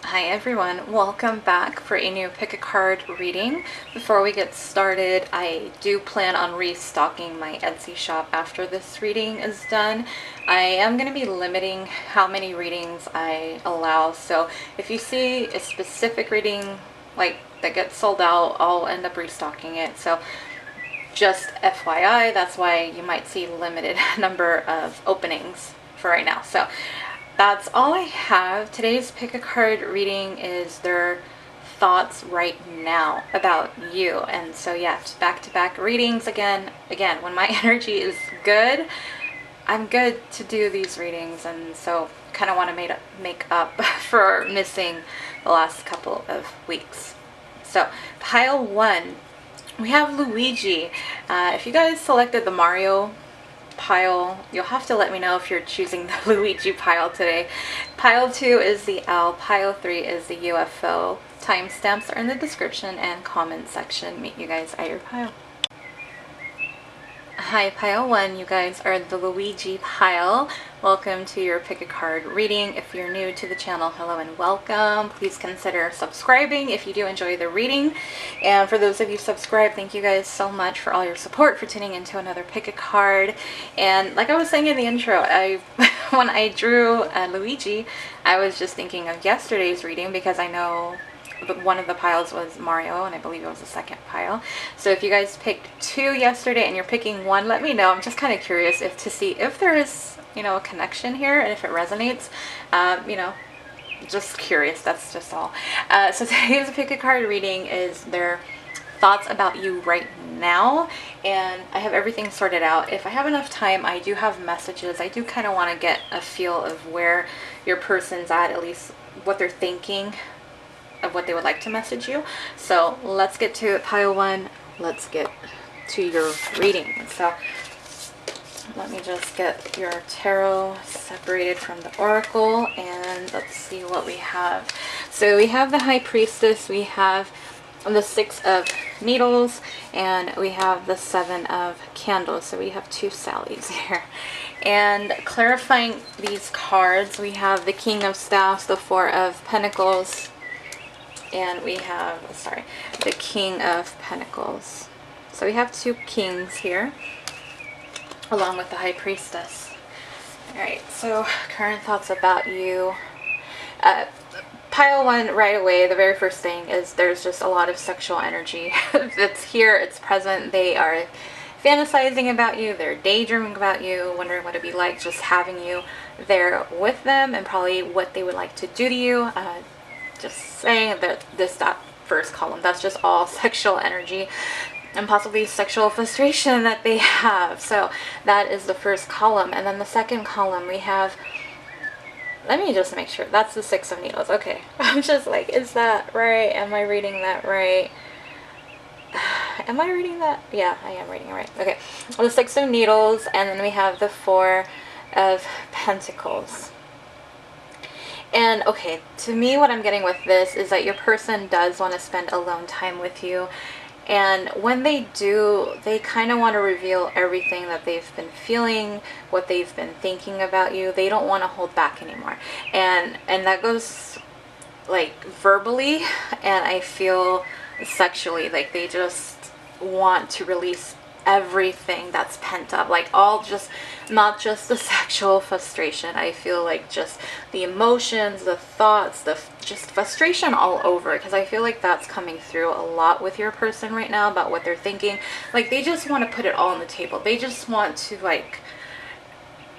Hi everyone, welcome back for a new pick a card reading. Before we get started, I do plan on restocking my Etsy shop after this reading is done. I am going to be limiting how many readings I allow, so if you see a specific reading that gets sold out, I'll end up restocking it. So just FYI, that's why you might see limited number of openings for right now. So that's all I have. Today's pick a card reading is their thoughts right now about you. And so yeah, back-to-back readings again. When my energy is good, I'm good to do these readings, and so kind of want to make up for missing the last couple of weeks. So pile one, we have Luigi. If you guys selected the Mario pile, you'll have to let me know if you're choosing the Luigi pile today. Pile 2 is the owl, pile 3 is the UFO. Timestamps are in the description and comment section. Meet you guys at your pile. Hi pile 1, you guys are the Luigi pile. Welcome to your pick a card reading. If you're new to the channel, hello and welcome. Please consider subscribing if you do enjoy the reading. And for those of you subscribed, thank you guys so much for all your support, for tuning into another pick a card. And like I was saying in the intro, when I drew Luigi, I was just thinking of yesterday's reading because I know one of the piles was Mario, and I believe it was the second pile. So if you guys picked 2 yesterday and you're picking 1, let me know. I'm just kind of curious to see if there is, a connection here and if it resonates. Just curious. That's just all. So today's pick a card reading is their thoughts about you right now, and I have everything sorted out. If I have enough time, I do have messages. I do kind of want to get a feel of where your person's at least what they're thinking of what they would like to message you. So let's get to pile 1. Let's get to your reading. So let me just get your tarot separated from the oracle, and let's see what we have. So we have the High Priestess, we have the 6 of Needles, and we have the 7 of Candles. So we have 2 Sallys here. And clarifying these cards, we have the King of Staffs, the 4 of Pentacles, and we have, the King of Pentacles. So we have 2 kings here, along with the High Priestess. Alright, so current thoughts about you. Pile 1, right away, the very first thing is there's just a lot of sexual energy. It's here, it's present. They are fantasizing about you, they're daydreaming about you, wondering what it'd be like just having you there with them, and probably what they would like to do to you. Just saying that that first column, that's just all sexual energy and possibly sexual frustration that they have. So that is the first column. And then the second column, we have, let me just make sure, that's the 6 of Needles. Okay, I'm just like, is that right? Am I reading that right? Am I reading that? Yeah, I am reading it right. Okay, well, the 6 of Needles, and then we have the 4 of Pentacles. And okay, to me, what I'm getting with this is that your person does want to spend alone time with you. And when they do, they kind of want to reveal everything that they've been feeling, what they've been thinking about you. They don't want to hold back anymore. And that goes like verbally, and I feel sexually, like they just want to release everything that's pent up, like all, just not just the sexual frustration. I feel like just the emotions, the thoughts, just frustration all over, because I feel like that's coming through a lot with your person right now about what they're thinking. Like they just want to put it all on the table. They just want to like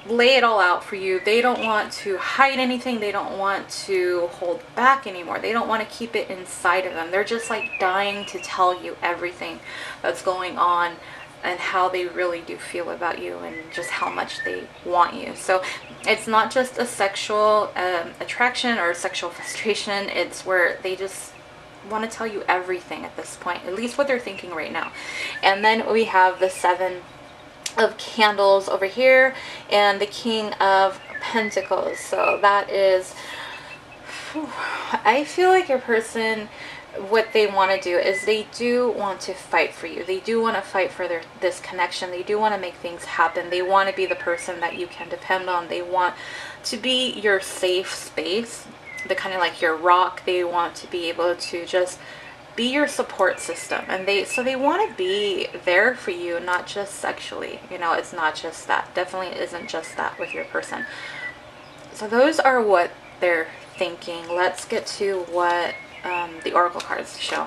lay it all out for you. They don't want to hide anything. They don't want to hold back anymore. They don't want to keep it inside of them. They're just like dying to tell you everything that's going on and how they really do feel about you and just how much they want you. So it's not just a sexual attraction or sexual frustration. It's where they just want to tell you everything at this point, at least what they're thinking right now. And then we have the 7 of Candles over here and the King of Pentacles. So that is, I feel like your person, what they want to do is they do want to fight for you. They do want to fight for this connection. They do want to make things happen. They want to be the person that you can depend on. They want to be your safe space. the kind of like your rock. They want to be able to just be your support system, and they want to be there for you, not just sexually. You know, it's not just that. Definitely isn't just that with your person. So those are what they're thinking. Let's get to what the oracle cards show.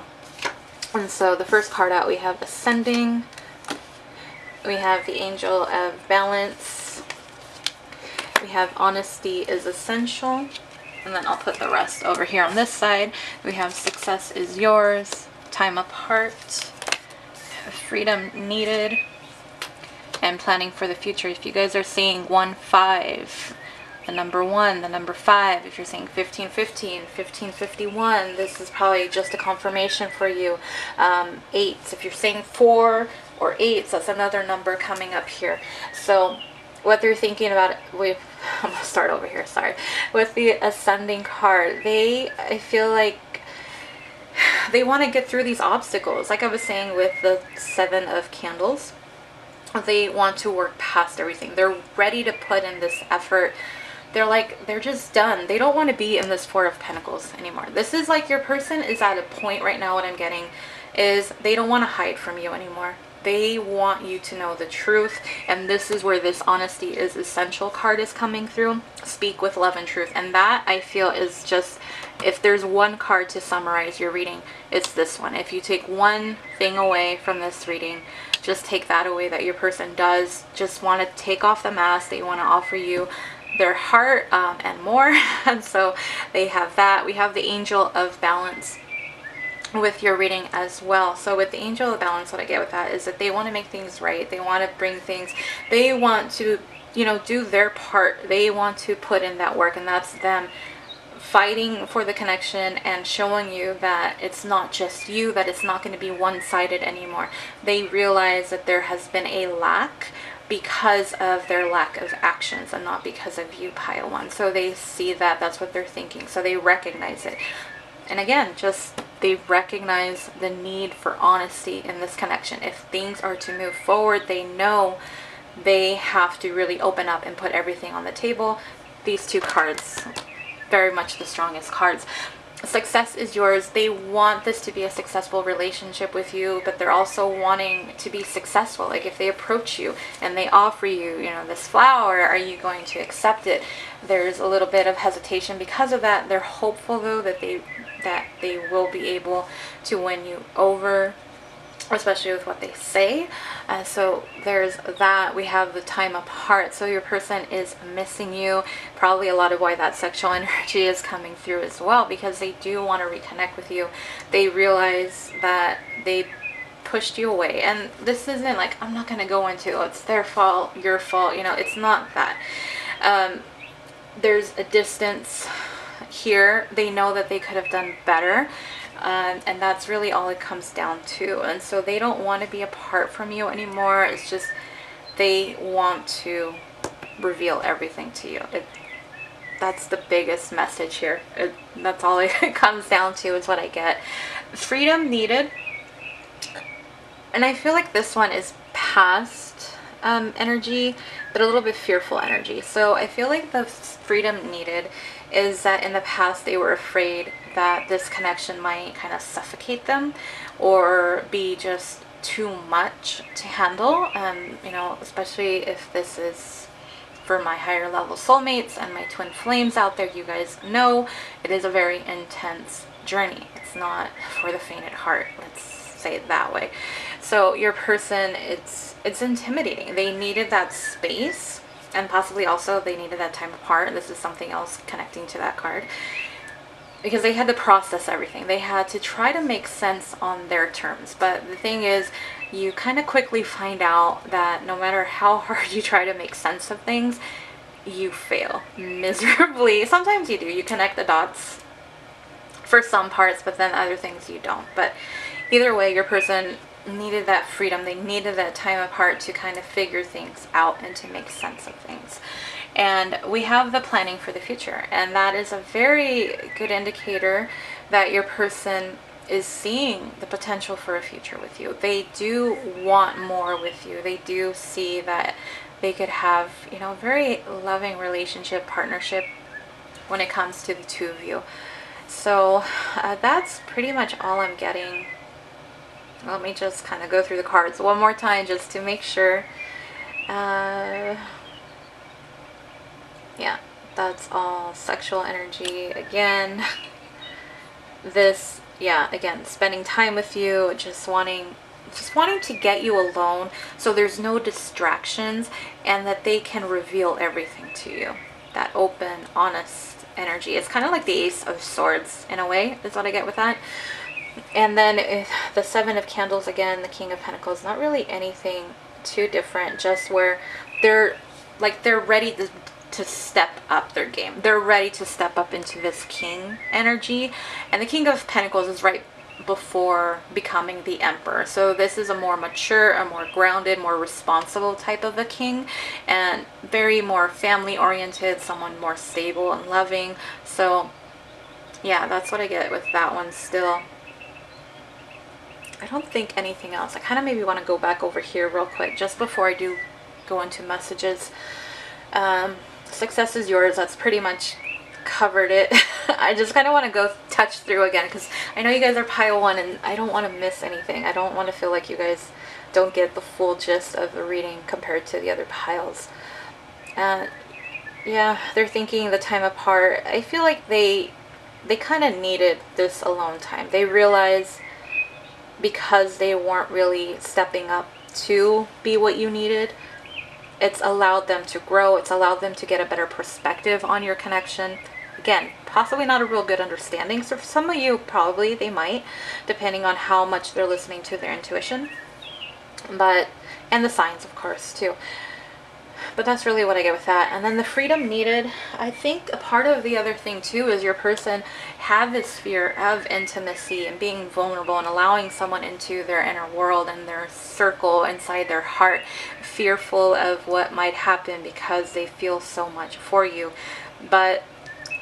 And so the first card out, we have Ascending. We have the Angel of Balance. We have Honesty is Essential. And then I'll put the rest over here on this side. We have Success is Yours, Time Apart, Freedom Needed, and Planning for the Future. If you guys are seeing 1-5, the number 1, the number 5, if you're saying 15-15, 15-51, this is probably just a confirmation for you. 8s, if you're saying 4 or 8s, that's another number coming up here. So what they're thinking about, I'm gonna start over here, sorry. With the Ascending card, I feel like they want to get through these obstacles. Like I was saying with the 7 of Candles, they want to work past everything. They're ready to put in this effort. They're just done. They don't want to be in this 4 of Pentacles anymore. This is like your person is at a point right now, what I'm getting is they don't want to hide from you anymore. They want you to know the truth, and this is where this Honesty is Essential card is coming through. Speak with love and truth, and that I feel is just, if there's one card to summarize your reading, it's this one. If you take one thing away from this reading, just take that away, that your person does just want to take off the mask. They want to offer you their heart and more. And so they have that. We have the Angel of Balance with your reading as well. So with the Angel of Balance, what I get with that is that they want to make things right. They want to bring things, they want to, you know, do their part. They want to put in that work, and that's them fighting for the connection and showing you that it's not just you, that it's not going to be one-sided anymore. They realize that there has been a lack because of their lack of actions and not because of you, pile one. So they see that, that's what they're thinking. So they recognize it. And again, just they recognize the need for honesty in this connection. If things are to move forward, they know they have to really open up and put everything on the table. These 2 cards, very much the strongest cards. Success is yours. They want this to be a successful relationship with you, but they're also wanting to be successful. Like if they approach you and they offer you, you know, this flower, are you going to accept it? There's a little bit of hesitation because of that. They're hopeful though that they will be able to win you over, especially with what they say. So there's that. We have the Time Apart. So your person is missing you. Probably a lot of why that sexual energy is coming through as well, because they do want to reconnect with you. They realize that they pushed you away, and this isn't like, I'm not going to go into, oh, it's their fault, your fault, you know, it's not that. There's a distance here. They know that they could have done better. And that's really all it comes down to. And so they don't want to be apart from you anymore. It's just they want to reveal everything to you. That's the biggest message here. That's all it comes down to, is what I get. Freedom needed. And I feel like this one is past energy, but a little bit fearful energy. So I feel like the freedom needed is that in the past they were afraid that this connection might kind of suffocate them or be just too much to handle. You know, especially if this is for my higher level soulmates and my twin flames out there, you guys know it is a very intense journey. It's not for the faint at heart, let's say it that way. So your person, it's intimidating. They needed that space, and possibly also they needed that time apart. This is something else connecting to that card, because they had to process everything. They had to try to make sense on their terms. But the thing is, you kind of quickly find out that no matter how hard you try to make sense of things, you fail miserably. Sometimes you do. You connect the dots for some parts, but then other things you don't. But either way, your person needed that freedom. They needed that time apart to kind of figure things out and to make sense of things. And we have the planning for the future, and that is a very good indicator that your person is seeing the potential for a future with you. They do want more with you. They do see that they could have, you know, very loving relationship, partnership when it comes to the two of you. So that's pretty much all I'm getting. Let me just kind of go through the cards one more time just to make sure. Yeah, that's all sexual energy again. This, yeah, again, spending time with you, just wanting to get you alone so there's no distractions, and that they can reveal everything to you. That open, honest energy. It's kind of like the Ace of Swords in a way, is what I get with that. And then the Seven of Candles again, the King of Pentacles, not really anything too different, just where they're ready to step up their game. They're ready to step up into this king energy. And the King of Pentacles is right before becoming the Emperor. So this is a more mature, a more grounded, more responsible type of a king, and very more family oriented, someone more stable and loving. So yeah, that's what I get with that one still. I don't think anything else. I kind of maybe want to go back over here real quick just before I do go into messages. Success is yours. That's pretty much covered it. I just kind of want to go touch through again because I know you guys are pile 1 and I don't want to miss anything. I don't want to feel like you guys don't get the full gist of the reading compared to the other piles. Yeah, they're thinking the time apart. I feel like they kind of needed this alone time. They realize because they weren't really stepping up to be what you needed, it's allowed them to grow. It's allowed them to get a better perspective on your connection. Again, possibly not a real good understanding. So for some of you, probably they might, depending on how much they're listening to their intuition. And the signs, of course, too. But that's really what I get with that. And then the freedom needed, I think a part of the other thing too is your person had this fear of intimacy and being vulnerable and allowing someone into their inner world and their circle inside their heart, fearful of what might happen because they feel so much for you. But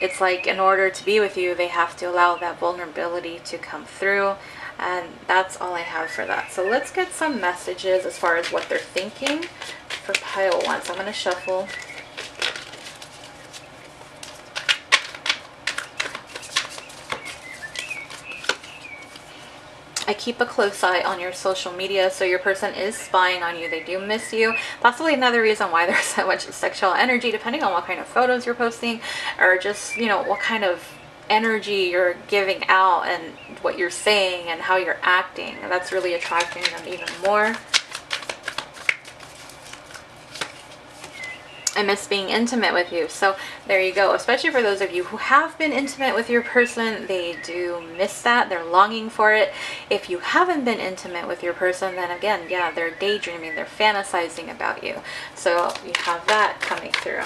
it's like in order to be with you, they have to allow that vulnerability to come through. And that's all I have for that. So let's get some messages as far as what they're thinking for pile 1. So I'm going to shuffle. I keep a close eye on your social media, so your person is spying on you. They do miss you. Possibly another reason why there's so much sexual energy, depending on what kind of photos you're posting, or just, you know, what kind of energy you're giving out and what you're saying and how you're acting. That's really attracting them even more. I miss being intimate with you. So there you go. Especially for those of you who have been intimate with your person, they do miss that. They're longing for it. If you haven't been intimate with your person, then again, yeah, they're daydreaming. They're fantasizing about you. So you have that coming through.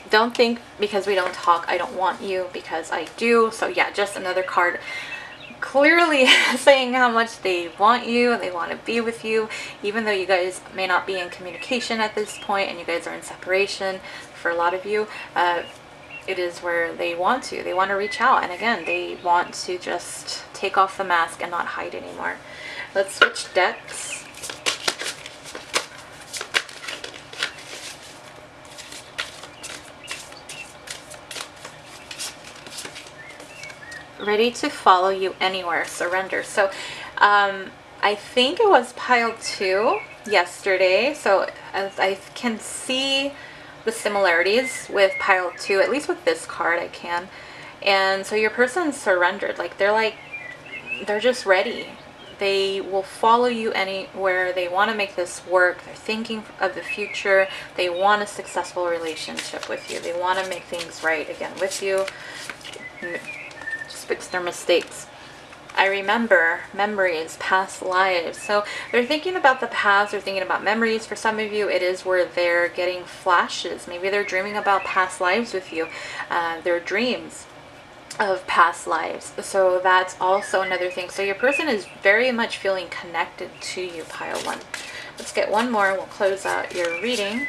Don't think because we don't talk, I don't want you, because I do. So yeah, just another card clearly saying how much they want you and they want to be with you, even though you guys may not be in communication at this point and you guys are in separation. For a lot of you, it is where they want to reach out, and again, they want to just take off the mask and not hide anymore. Let's switch decks. Ready to follow you anywhere, surrender. So I think it was pile 2 yesterday, so as I can see the similarities with pile 2, at least with this card I can. And so your person surrendered, they're just ready. They will follow you anywhere. They want to make this work. They're thinking of the future. They want a successful relationship with you. They want to make things right again with you. Fix their mistakes. I remember memories, past lives. So they're thinking about the past, they're thinking about memories. For some of you, it is where they're getting flashes. Maybe they're dreaming about past lives with you, their dreams of past lives. So that's also another thing. So your person is very much feeling connected to you, pile 1. Let's get one more. We'll close out your reading.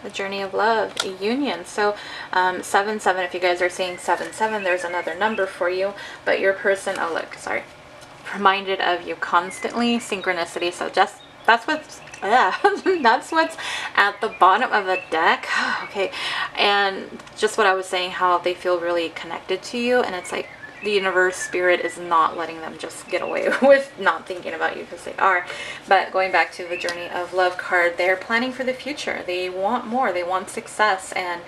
The journey of love, a union. So 7-7, if you guys are seeing 7-7, there's another number for you. But your person, oh look, sorry, reminded of you constantly. Synchronicity. So just that's what's, yeah, that's what's at the bottom of the deck. Okay, and just what I was saying, how they feel really connected to you, and it's like the universe, spirit is not letting them just get away with not thinking about you, because they are. But going back to the journey of love card, they're planning for the future. They want more, they want success, and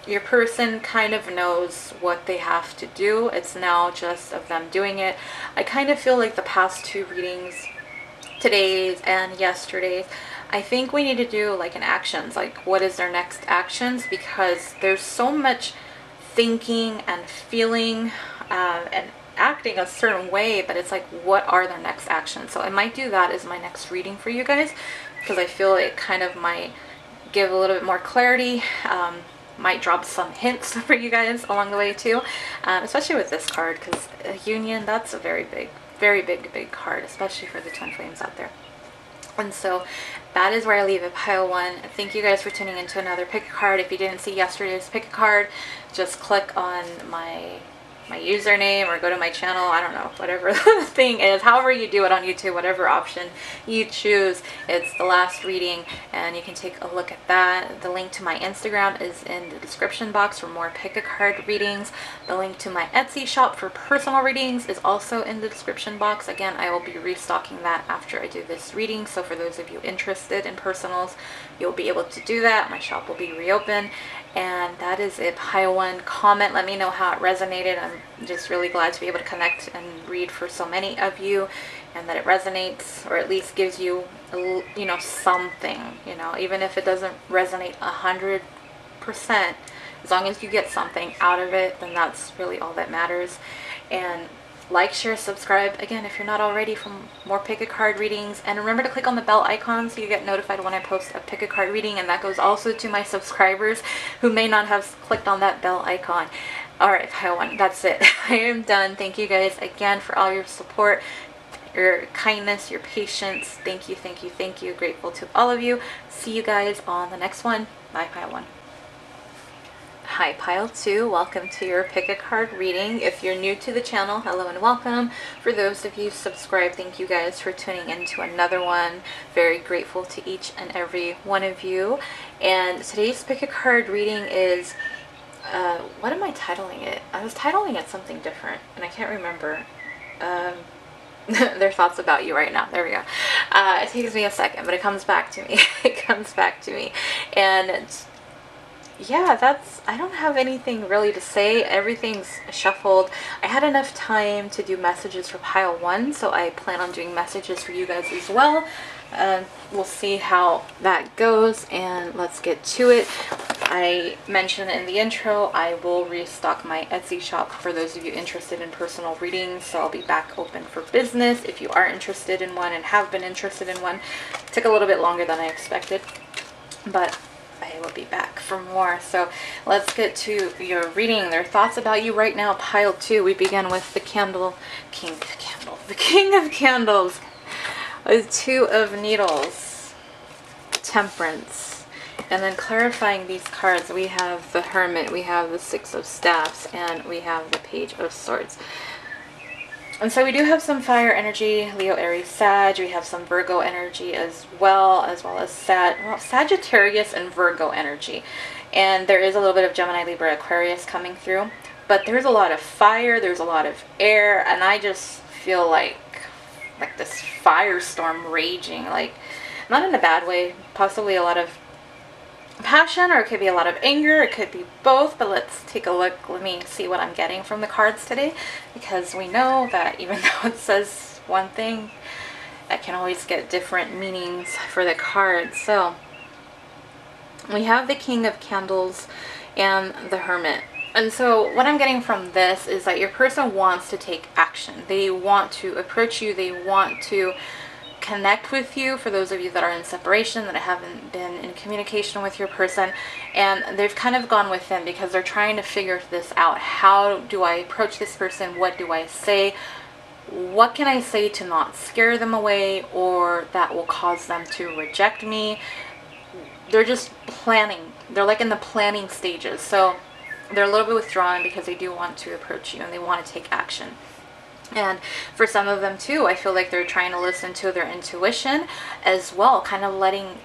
your person kind of knows what they have to do. It's now just of them doing it. I kind of feel like the past two readings, today's and yesterday's, I think we need to do like an actions, like what is their next actions, because there's so much thinking and feeling and acting a certain way, but it's like, what are their next actions? So I might do that as my next reading for you guys, because I feel it kind of might give a little bit more clarity, might drop some hints for you guys along the way too, especially with this card, because union, that's a very big card, especially for the twin flames out there. And so that is where I leave it, pile one. Thank you guys for tuning into another pick a card. If you didn't see yesterday's pick a card, just click on my username or go to my channel. I don't know, whatever the thing is, however you do it on YouTube, whatever option you choose, it's the last reading, and you can take a look at that. The link to my Instagram is in the description box for more pick a card readings. The link to my Etsy shop for personal readings is also in the description box. Again, I will be restocking that after I do this reading, so for those of you interested in personals, you'll be able to do that. My shop will be reopened. And that is it, pile one. Comment, let me know how it resonated. I'm just really glad to be able to connect and read for so many of you, and that it resonates, or at least gives you, you know, something, you know, even if it doesn't resonate 100%, as long as you get something out of it, then that's really all that matters. And like, share, subscribe, again, if you're not already, for more pick a card readings. And remember to click on the bell icon so you get notified when I post a pick a card reading. And that goes also to my subscribers who may not have clicked on that bell icon. Alright, pile one, that's it. I am done. Thank you guys again for all your support, your kindness, your patience. Thank you, thank you, thank you. Grateful to all of you. See you guys on the next one. Bye, pile one. Hi, pile two, welcome to your pick a card reading. If you're new to the channel, hello and welcome. For those of you subscribed, thank you guys for tuning in to another one. Very grateful to each and every one of you. And today's pick a card reading is, what am I titling it? I was titling it something different and I can't remember. Their thoughts about you right now. There we go. It takes me a second, but it comes back to me. It comes back to me. And yeah, that's, I don't have anything really to say. Everything's shuffled. I had enough time to do messages for pile one, so I plan on doing messages for you guys as well. We'll see how that goes, and let's get to it. I mentioned in the intro, I will restock my Etsy shop for those of you interested in personal readings, so I'll be back open for business if you are interested in one and have been interested in one. It took a little bit longer than I expected, but I will be back for more. So let's get to your reading. Their thoughts about you right now, pile two. We begin with the candle, king of candles, the king of candles, the two of needles, temperance, and then clarifying these cards, we have the hermit, we have the six of staffs, and we have the page of swords. And so we do have some fire energy, Leo, Aries, Sag. We have some Virgo energy as well as Sagittarius and Virgo energy. And there is a little bit of Gemini, Libra, Aquarius coming through. But there's a lot of fire, there's a lot of air, and I just feel like this firestorm raging. Like, not in a bad way, possibly a lot of passion, or it could be a lot of anger, it could be both, but let's take a look. Let me see what I'm getting from the cards today, because we know that even though it says one thing, I can always get different meanings for the cards. So we have the king of candles and the hermit. And so what I'm getting from this is that your person wants to take action. They want to approach you, they want to connect with you, for those of you that are in separation, that haven't been in communication with your person, and they've kind of gone with them because they're trying to figure this out. How do I approach this person? What do I say? What can I say to not scare them away, or that will cause them to reject me? They're just planning. They're like in the planning stages. So they're a little bit withdrawn because they do want to approach you and they want to take action. And for some of them too, I feel like they're trying to listen to their intuition as well, kind of letting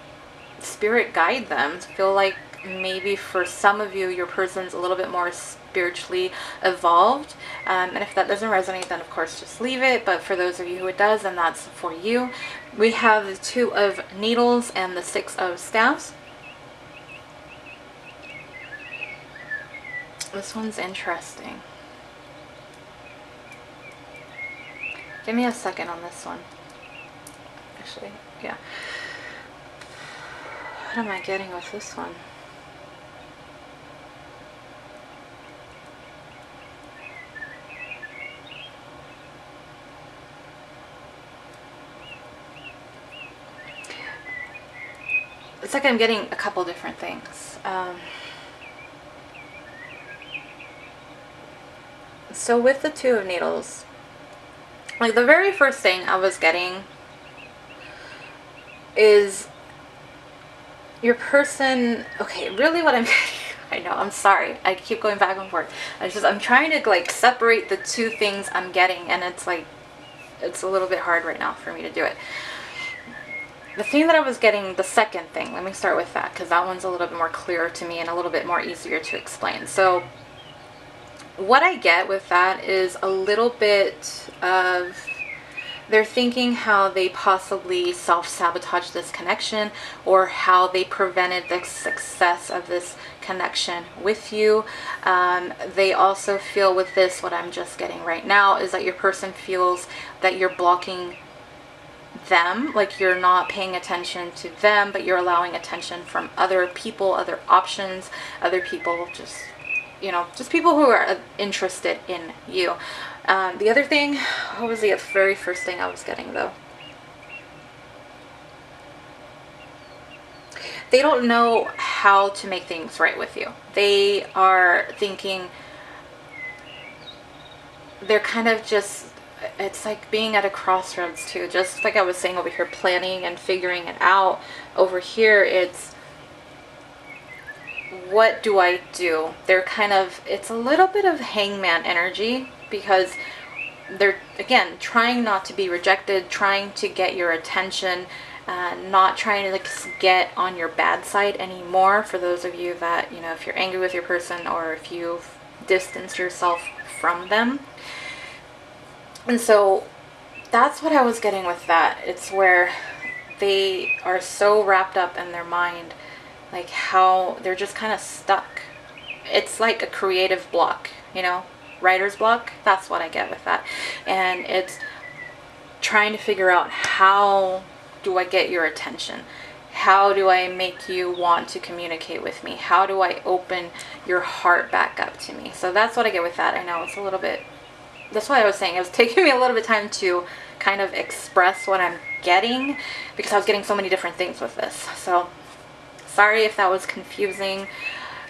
spirit guide them. I feel like maybe for some of you, your person's a little bit more spiritually evolved. And if that doesn't resonate, then of course just leave it. But for those of you who it does, then that's for you. We have the 2 of Needles and the 6 of Staffs. This one's interesting. Give me a second on this one. Actually, yeah. What am I getting with this one? It's like I'm getting a couple different things. So with the 2 of Needles, like the very first thing I was getting is your person, okay, really what I'm getting, I know, I'm sorry, I keep going back and forth. I'm trying to like separate the 2 things I'm getting, and it's like, it's a little bit hard right now for me to do it. The thing that I was getting, the second thing, let me start with that, because that one's a little bit more clear to me and a little bit more easier to explain. So what I get with that is a little bit of, they're thinking how they possibly self-sabotage this connection, or how they prevented the success of this connection with you. They also feel with this, what I'm just getting right now, is that your person feels that you're blocking them, like you're not paying attention to them, but you're allowing attention from other people, other options, other people, just, you know, just people who are interested in you. The other thing, what was the very first thing I was getting though? They don't know how to make things right with you. They are thinking, they're kind of just, it's like being at a crossroads too. Just like I was saying over here, planning and figuring it out. Over here, it's, what do I do? They're kind of, it's a little bit of hangman energy, because they're, again, trying not to be rejected, trying to get your attention, not trying to like get on your bad side anymore. For those of you that, you know, if you're angry with your person, or if you've distanced yourself from them. And so that's what I was getting with that. It's where they are so wrapped up in their mind, like how they're just kind of stuck. It's like a creative block, you know, writer's block. That's what I get with that. And it's trying to figure out, how do I get your attention? How do I make you want to communicate with me? How do I open your heart back up to me? So that's what I get with that. I know it's a little bit, that's why I was saying it was taking me a little bit of time to kind of express what I'm getting, because I was getting so many different things with this. So sorry if that was confusing.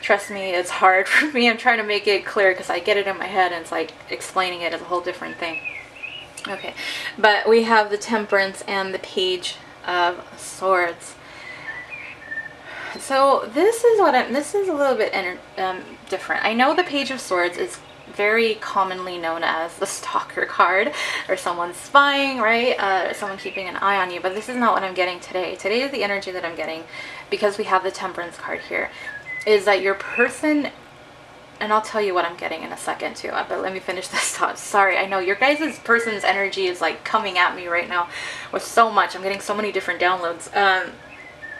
Trust me, it's hard for me. I'm trying to make it clear because I get it in my head, and it's like explaining it is a whole different thing. Okay, but we have the Temperance and the Page of Swords. So this is what this is a little bit different. I know the Page of Swords is very commonly known as the stalker card, or someone spying, right? Someone keeping an eye on you, but this is not what I'm getting today. Today is the energy that I'm getting, because we have the Temperance card here, is that your person, and I'll tell you what I'm getting in a second too, but let me finish this thought. Sorry, I know your guys' person's energy is like coming at me right now with so much. I'm getting so many different downloads.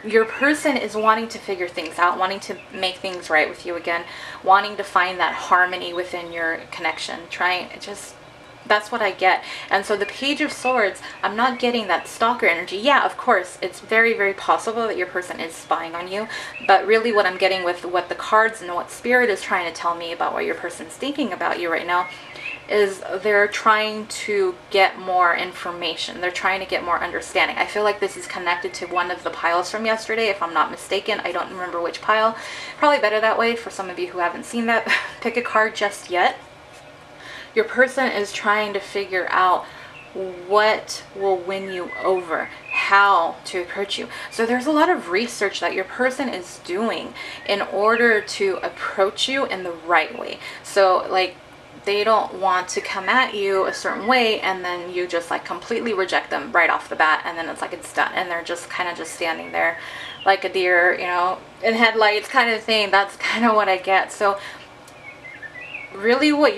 Your person is wanting to figure things out, wanting to make things right with you again, wanting to find that harmony within your connection, trying, just, that's what I get. And so the Page of Swords, I'm not getting that stalker energy. Yeah, of course, it's very, very possible that your person is spying on you, but really what I'm getting with what the cards and what Spirit is trying to tell me about what your person's thinking about you right now is they're trying to get more information. They're trying to get more understanding. I feel like this is connected to one of the piles from yesterday, if I'm not mistaken. I don't remember which pile. Probably better that way for some of you who haven't seen that. Pick a card just yet. Your person is trying to figure out what will win you over, how to approach you. So there's a lot of research that your person is doing in order to approach you in the right way. So like, they don't want to come at you a certain way and then you just like completely reject them right off the bat, and then it's like it's done and they're just kind of just standing there like a deer, you know, in headlights kind of thing. That's kind of what I get. So really what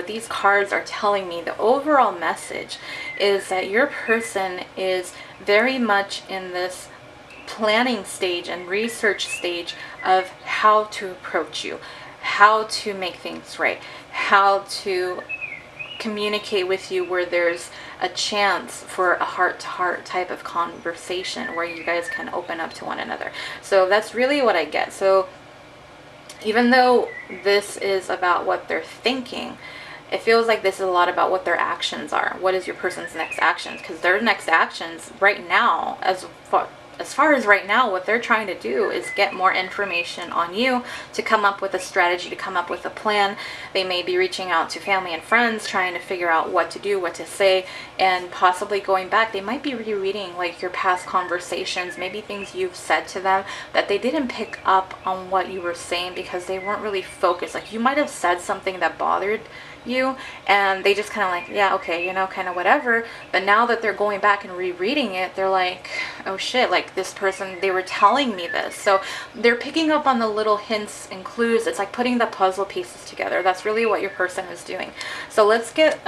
these cards are telling me, the overall message is that your person is very much in this planning stage and research stage of how to approach you, how to make things right, how to communicate with you where there's a chance for a heart-to-heart type of conversation where you guys can open up to one another. So that's really what I get. So even though this is about what they're thinking, it feels like this is a lot about what their actions are. What is your person's next actions? Because their next actions right now, as far as right now, what they're trying to do is get more information on you to come up with a strategy, to come up with a plan. They may be reaching out to family and friends, trying to figure out what to do, what to say, and possibly going back. They might be rereading like your past conversations, maybe things you've said to them that they didn't pick up on what you were saying because they weren't really focused. Like you might have said something that bothered you and they just kind of like, yeah, okay, you know, kind of whatever. But now that they're going back and rereading it, they're like, oh shit, like this person, they were telling me this. So they're picking up on the little hints and clues. It's like putting the puzzle pieces together. That's really what your person is doing. So let's get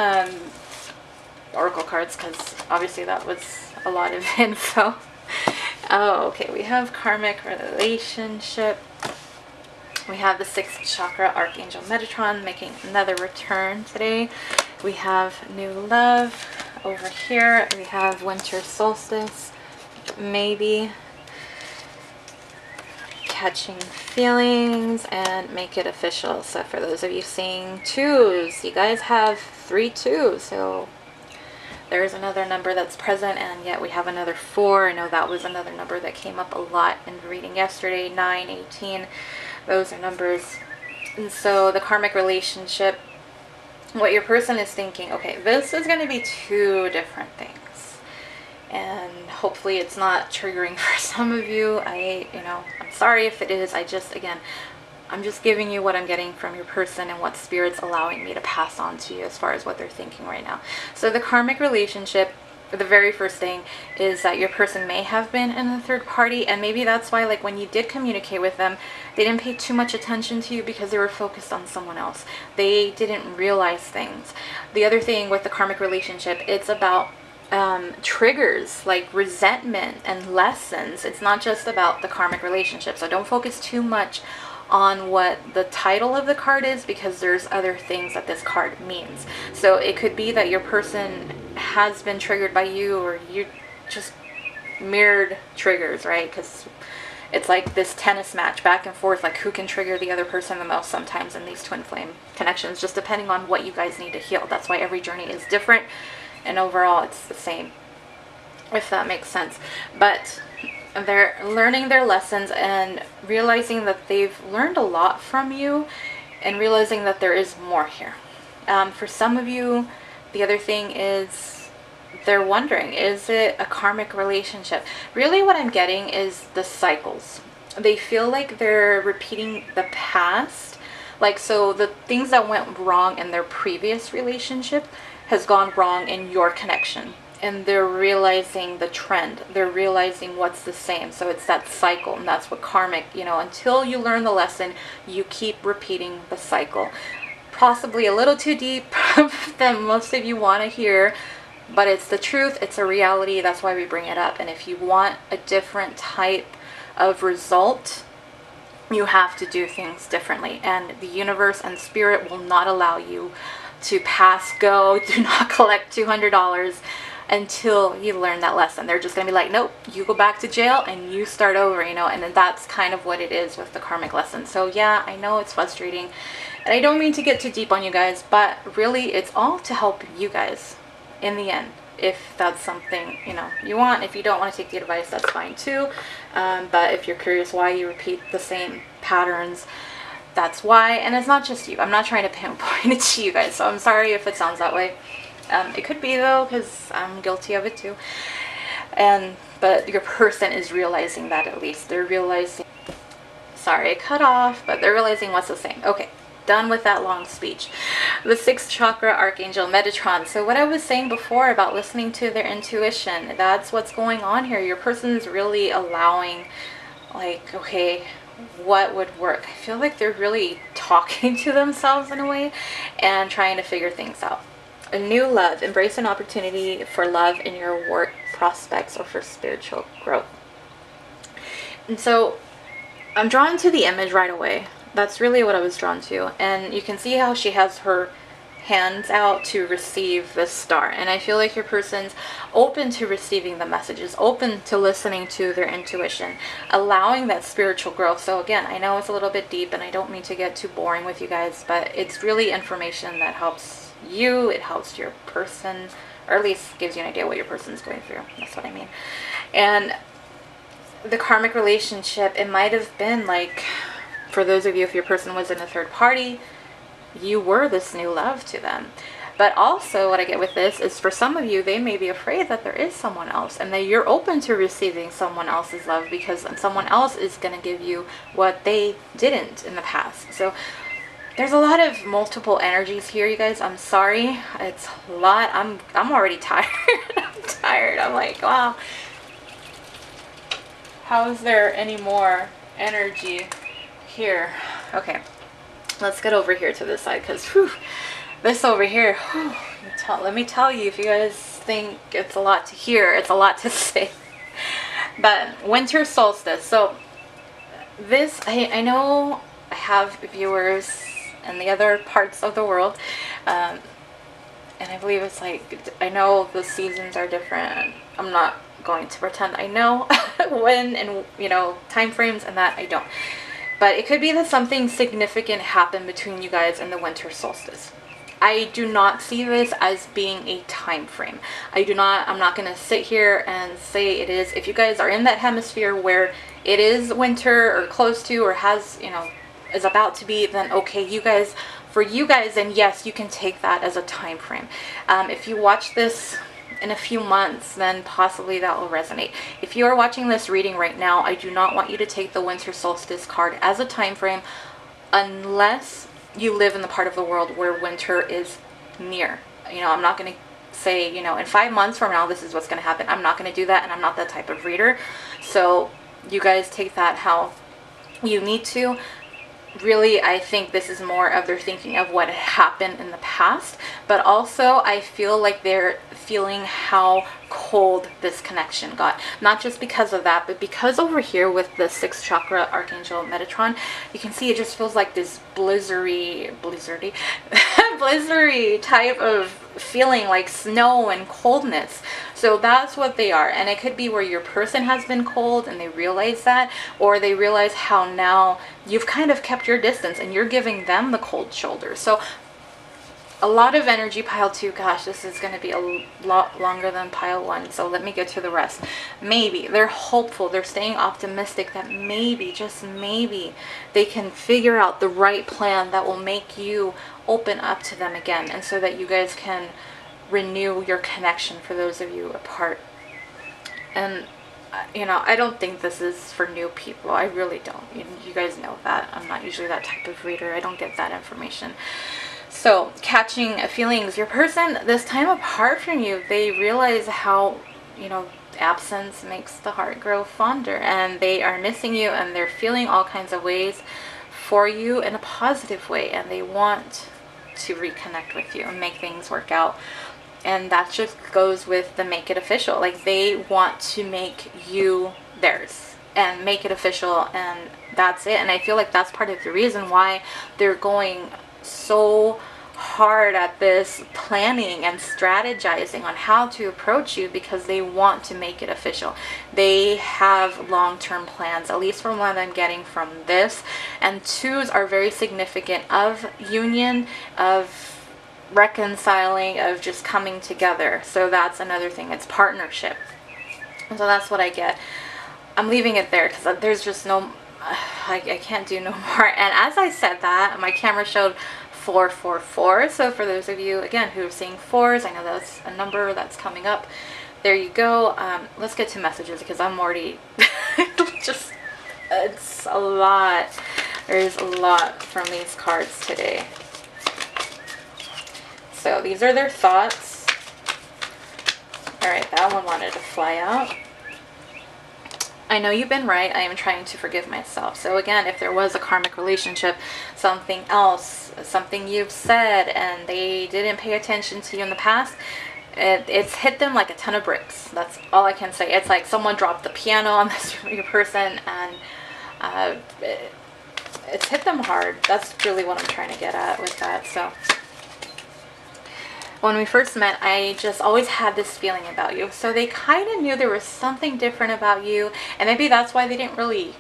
oracle cards, because obviously that was a lot of info. Oh, okay, we have karmic relationship. We have the 6th chakra, Archangel Metatron, making another return today. We have new love over here. We have winter solstice, maybe catching feelings, and make it official. So for those of you seeing 2s, you guys have 3 2s. So there's another number that's present, and yet we have another 4. I know that was another number that came up a lot in the reading yesterday, 9, 18. Those are numbers. And so the karmic relationship, what your person is thinking, okay, this is going to be 2 different things. And hopefully it's not triggering for some of you. I'm sorry if it is. I'm just giving you what I'm getting from your person and what Spirit's allowing me to pass on to you as far as what they're thinking right now. So the karmic relationship, the very first thing is that your person may have been in a third party, and maybe that's why, like, when you did communicate with them, they didn't pay too much attention to you because they were focused on someone else. They didn't realize things. The other thing with the karmic relationship, it's about triggers like resentment and lessons. It's not just about the karmic relationship. So don't focus too much on what the title of the card is, because there's other things that this card means. So it could be that your person has been triggered by you, or you just mirrored triggers, right? Because it's like this tennis match back and forth, like who can trigger the other person the most sometimes in these twin flame connections, just depending on what you guys need to heal. That's why every journey is different, and overall it's the same, if that makes sense. But they're learning their lessons and realizing that they've learned a lot from you, and realizing that there is more here. For some of you, the other thing is they're wondering, is it a karmic relationship? Really what I'm getting is the cycles. They feel like they're repeating the past. Like, so the things that went wrong in their previous relationship has gone wrong in your connection. And they're realizing the trend. They're realizing what's the same. So it's that cycle, and that's what karmic, until you learn the lesson, you keep repeating the cycle. Possibly a little too deep than most of you want to hear, but it's the truth. It's a reality. That's why we bring it up. And if you want a different type of result, you have to do things differently. And the universe and spirit will not allow you to pass go. Do not collect $200 until you learn that lesson. They're just going to be like, nope, you go back to jail and you start over, and then that's kind of what it is with the karmic lesson. So yeah, I know it's frustrating, and I don't mean to get too deep on you guys, but really it's all to help you guys in the end. If that's something, you want. If you don't want to take the advice, that's fine too. But if you're curious why you repeat the same patterns, that's why. And it's not just you. I'm not trying to pinpoint it to you guys, so I'm sorry if it sounds that way. It could be though, because I'm guilty of it too. But your person is realizing that, at least they're realizing. Sorry, I cut off, but they're realizing what's the same. Okay, Done with that long speech. The sixth chakra, Archangel Metatron. So what I was saying before about listening to their intuition, that's what's going on here. Your person's really allowing, like, okay, what would work? I feel like they're really talking to themselves in a way and trying to figure things out. A new love. Embrace an opportunity for love in your work prospects or for spiritual growth. And so I'm drawn to the image right away. That's really what I was drawn to. And you can see how she has her hands out to receive the star. And I feel like your person's open to receiving the messages, open to listening to their intuition, allowing that spiritual growth. So again, I know it's a little bit deep and I don't mean to get too boring with you guys, but it's really information that helps you, it helps your person, or at least gives you an idea what your person's going through. That's what I mean. And the karmic relationship, it might have been like, for those of you, if your person was in a third party, you were this new love to them. But also what I get with this is, for some of you, they may be afraid that there is someone else and that you're open to receiving someone else's love, because someone else is going to give you what they didn't in the past. So there's a lot of multiple energies here, you guys. I'm sorry. It's a lot. I'm already tired. I'm tired. I'm like, wow. How is there any more energy here? Okay, let's get over here to this side, because this over here, let me tell you, if you guys think it's a lot to hear, it's a lot to say. But winter solstice. So this, I know I have viewers in the other parts of the world, and I believe it's like, I know the seasons are different. I'm not going to pretend I know when and, you know, time frames and that I don't. But it could be that something significant happened between you guys and the winter solstice. I do not see this as being a time frame. I'm not going to sit here and say it is. If you guys are in that hemisphere where it is winter or close to, or has, you know, is about to be, then okay, for you guys, then yes, you can take that as a time frame. If you watch this in a few months, then possibly that will resonate. If you are watching this reading right now, I do not want you to take the winter solstice card as a time frame unless you live in the part of the world where winter is near. You know, I'm not going to say, you know, in 5 months from now this is what's going to happen. I'm not going to do that, and I'm not that type of reader. So you guys take that how you need to. Really, I think this is more of their thinking of what happened in the past, but also I feel like they're feeling how cold this connection got. Not just because of that, but because over here with the sixth chakra, Archangel Metatron, you can see it just feels like this blizzardy type of feeling, like snow and coldness. So that's what they are. And it could be where your person has been cold and they realize that, or they realize how now you've kind of kept your distance and you're giving them the cold shoulder. So a lot of energy. Pile 2, gosh, this is going to be a lot longer than pile 1, so let me get to the rest. Maybe they're hopeful, they're staying optimistic that maybe, just maybe, they can figure out the right plan that will make you open up to them again, and so that you guys can renew your connection, for those of you apart. And you know, I don't think this is for new people. I really don't. You guys know that I'm not usually that type of reader. I don't get that information. So catching feelings, your person this time apart from you, they realize how, you know, absence makes the heart grow fonder, and they are missing you, and they're feeling all kinds of ways for you in a positive way, and they want to reconnect with you and make things work out. And that just goes with the make it official. Like, they want to make you theirs and make it official, and that's it. And I feel like that's part of the reason why they're going so hard at this planning and strategizing on how to approach you, because they want to make it official. They have long-term plans, at least from what I'm getting from this. And 2s are very significant of union, of reconciling, of just coming together. So that's another thing. It's partnership. And so that's what I get. I'm leaving it there because there's just no, I can't do no more. And as I said that, my camera showed 444. So for those of you, again, who are seeing 4s, I know that's a number that's coming up. There you go. Let's get to messages, because I'm already just, it's a lot. There's a lot from these cards today. So these are their thoughts. All right, that one wanted to fly out. I know you've been right. I am trying to forgive myself. So again, if there was a karmic relationship, something else, something you've said and they didn't pay attention to you in the past, it's hit them like a ton of bricks. That's all I can say. It's like someone dropped the piano on this person and it's hit them hard. That's really what I'm trying to get at with that. So when we first met, I just always had this feeling about you. So they kind of knew there was something different about you. And maybe that's why they didn't really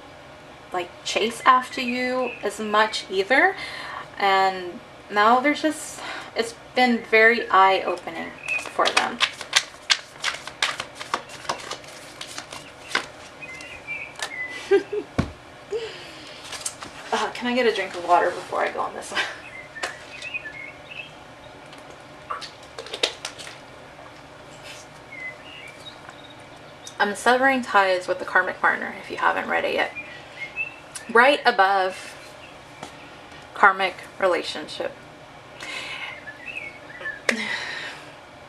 like chase after you as much either. And now there's just, it's been very eye-opening for them. Can I get a drink of water before I go on this one? I'm severing ties with the karmic partner, if you haven't read it yet. Right above karmic relationship.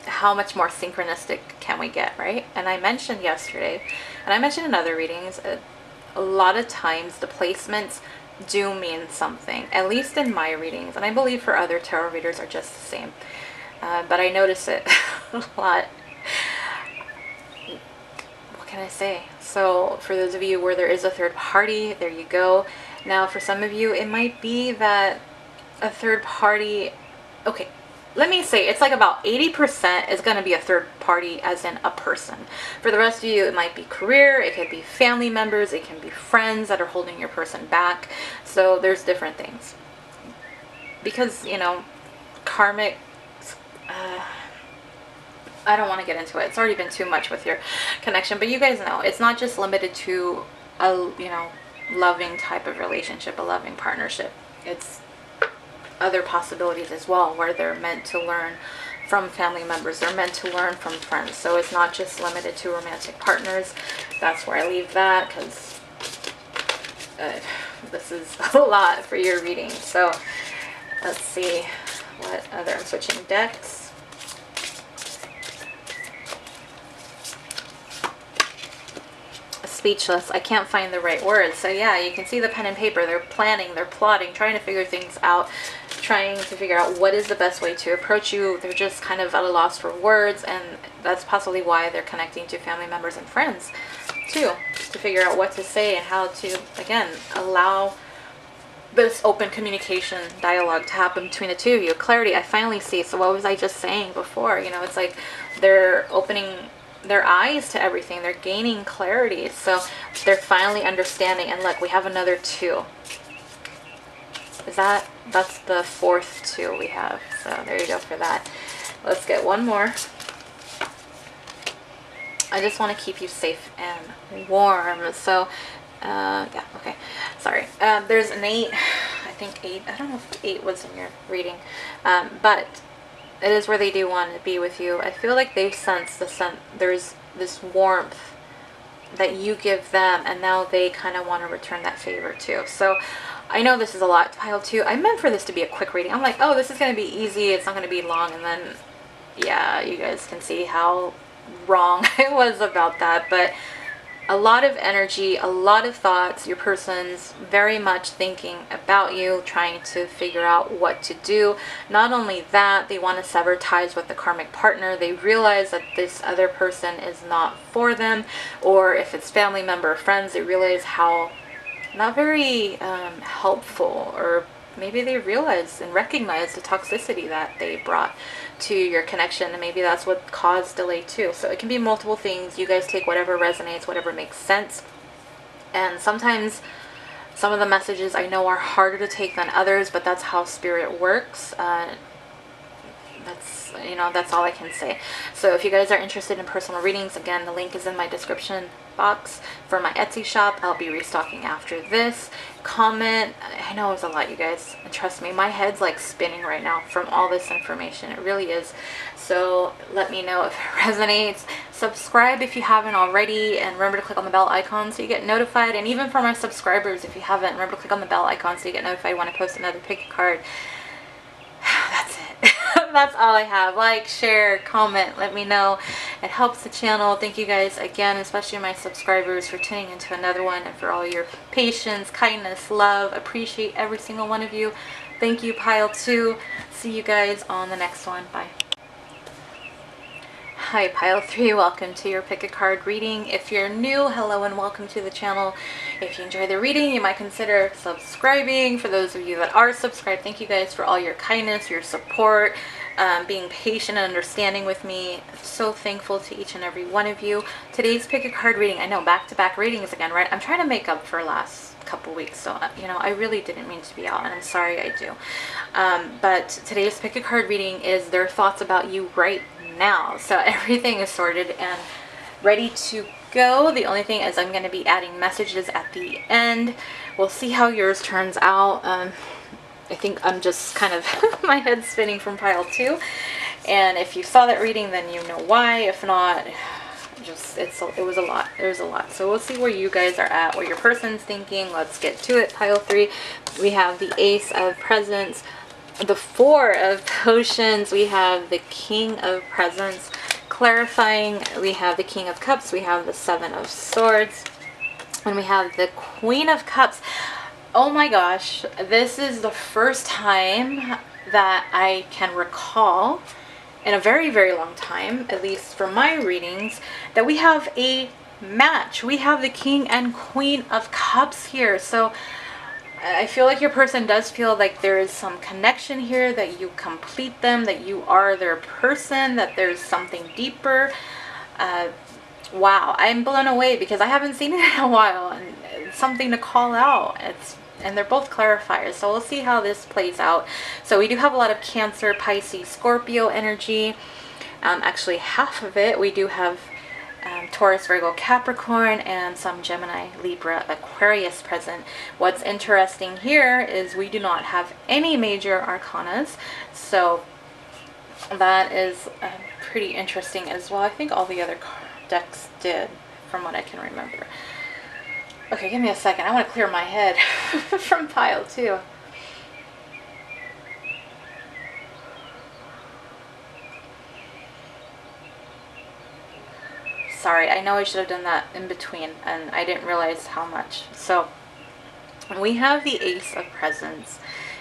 How much more synchronistic can we get, right? And I mentioned yesterday, and I mentioned in other readings, a lot of times the placements do mean something, at least in my readings, and I believe for other tarot readers are just the same. But I notice it a lot. What can I say? So for those of you where there is a third party, there you go. Now for some of you, it might be that a third party, okay, let me say it's like about 80% is going to be a third party, as in a person. For the rest of you, it might be career, it could be family members, it can be friends that are holding your person back. So there's different things. Because, you know, karmic, I don't want to get into it. It's already been too much with your connection, but you guys know it's not just limited to a, you know, loving type of relationship, a loving partnership. It's other possibilities as well, where they're meant to learn from family members, they're meant to learn from friends. So it's not just limited to romantic partners. That's where I leave that, because this is a lot for your reading. So let's see what other, I'm switching decks. Speechless. I can't find the right words. So yeah, you can see the pen and paper. They're planning, they're plotting, trying to figure things out, trying to figure out what is the best way to approach you. They're just kind of at a loss for words, and that's possibly why they're connecting to family members and friends too, to figure out what to say and how to, again, allow this open communication dialogue to happen between the two of you. Clarity, I finally see. So what was I just saying before? You know, it's like they're opening their eyes to everything. They're gaining clarity. So they're finally understanding. And look, we have another 2. That's the 4th 2 we have. So there you go for that. Let's get one more. I just want to keep you safe and warm. So yeah, okay, sorry. There's an 8, I think 8, I don't know if 8 was in your reading, but it is where they do want to be with you. I feel like they sense there's this warmth that you give them, and now they kind of want to return that favor too. So I know this is a lot to pile too. I meant for this to be a quick reading. I'm like, oh, this is going to be easy, it's not going to be long, and then yeah, you guys can see how wrong I was about that. But a lot of energy, a lot of thoughts, your person's very much thinking about you, trying to figure out what to do. Not only that, they want to sever ties with the karmic partner. They realize that this other person is not for them, or if it's family member or friends, they realize how not very helpful, or maybe they realize and recognize the toxicity that they brought to your connection, and maybe that's what caused delay too. So it can be multiple things. You guys take whatever resonates, whatever makes sense. And sometimes some of the messages I know are harder to take than others, but that's how spirit works. That's, you know, that's all I can say. So if you guys are interested in personal readings, again, the link is in my description box for my Etsy shop. I'll be restocking after this. Comment. I know it's a lot, you guys, and trust me, my head's like spinning right now from all this information. It really is. So let me know if it resonates. Subscribe if you haven't already, and remember to click on the bell icon so you get notified. And even for my subscribers, if you haven't, remember to click on the bell icon so you get notified when I post another pick a card. That's it. That's all I have. Like, share, comment, let me know. It helps the channel. Thank you guys again, especially my subscribers, for tuning into another one, and for all your patience, kindness, love. Appreciate every single one of you. Thank you, pile 2. See you guys on the next one. Bye. Hi, pile 3, welcome to your pick a card reading. If you're new, hello and welcome to the channel. If you enjoy the reading, you might consider subscribing. For those of you that are subscribed, thank you guys for all your kindness, your support, being patient and understanding with me. So thankful to each and every one of you. Today's pick a card reading, I know, back-to-back readings again, right? I'm trying to make up for last couple weeks, so you know, I really didn't mean to be out, and I'm sorry I do. But today's pick a card reading is their thoughts about you right now. So everything is sorted and ready to go. The only thing is I'm going to be adding messages at the end. We'll see how yours turns out. I think I'm just kind of my head's spinning from pile 2, and if you saw that reading, then you know why. If not, just it was a lot. There's a lot. So we'll see where you guys are at, what your person's thinking. Let's get to it. Pile 3, we have the Ace of Presents, the Four of Potions, we have the King of Presents. Clarifying, we have the King of Cups, we have the Seven of Swords, and we have the Queen of Cups. Oh my gosh, this is the first time that I can recall in a very, very long time, at least for my readings, that we have a match. We have the King and Queen of Cups here. So I feel like your person does feel like there is some connection here, that you complete them, that you are their person, that there's something deeper. Wow, I'm blown away because I haven't seen it in a while, and it's something to call out. And they're both clarifiers, so we'll see how this plays out. So we do have a lot of Cancer, Pisces, Scorpio energy. Actually, half of it. We do have Taurus, Virgo, Capricorn, and some Gemini, Libra, Aquarius present. What's interesting here is we do not have any major arcanas, so that is pretty interesting as well. I think all the other decks did, from what I can remember. Okay, give me a second. I want to clear my head from pile 2. Sorry, I know I should have done that in between, and I didn't realize how much. So we have the Ace of Presents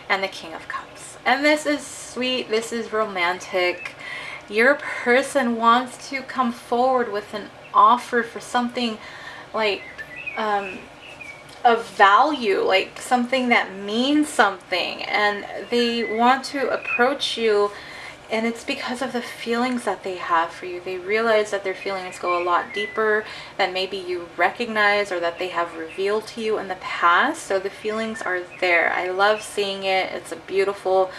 and the King of Cups, and this is sweet. This is romantic. Your person wants to come forward with an offer for something like of value, like something that means something, and they want to approach you. And it's because of the feelings that they have for you. They realize that their feelings go a lot deeper than maybe you recognize, or that they have revealed to you in the past. So the feelings are there. I love seeing it. It's a beautiful,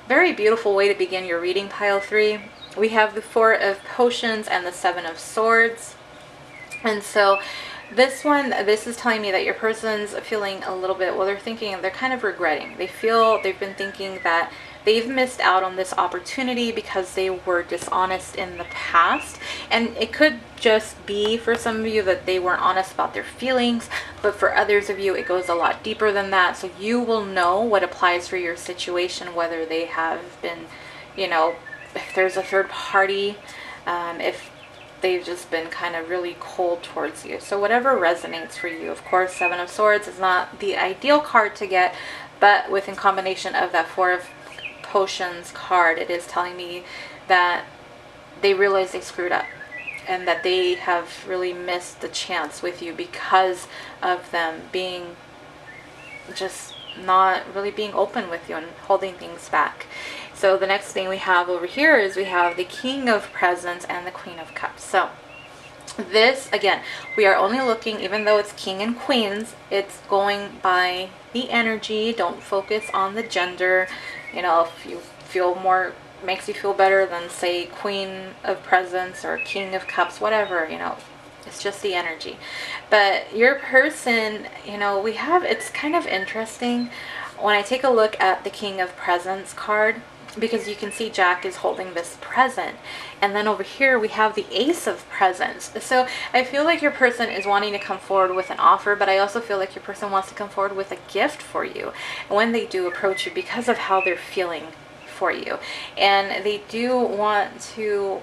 very beautiful way to begin your reading, pile 3. We have the Four of Potions and the Seven of Swords. And so this one, this is telling me that your person's feeling a little bit, well, they're thinking, they're kind of regretting. They feel, they've been thinking that they've missed out on this opportunity because they were dishonest in the past. And it could just be, for some of you, that they weren't honest about their feelings, but for others of you, it goes a lot deeper than that. So you will know what applies for your situation, whether they have been, you know, if there's a third party, if they've just been kind of really cold towards you. So whatever resonates for you. Of course, Seven of Swords is not the ideal card to get, but within combination of that Four of Potions card, it is telling me that they realize they screwed up, and that they have really missed the chance with you because of them being just not really being open with you and holding things back. So the next thing we have over here is we have the King of Presents and the Queen of Cups. So this, again, we are only looking, even though it's King and Queens, it's going by the energy. Don't focus on the gender. You know, if you feel more makes you feel better than, say, Queen of Presents or King of Cups, whatever, you know. It's just the energy. But your person, you know, we have, it's kind of interesting when I take a look at the King of Presents card, because you can see Jack is holding this present, and then over here we have the Ace of Presents. So I feel like your person is wanting to come forward with an offer, but I also feel like your person wants to come forward with a gift for you when they do approach you, because of how they're feeling for you. And they do want to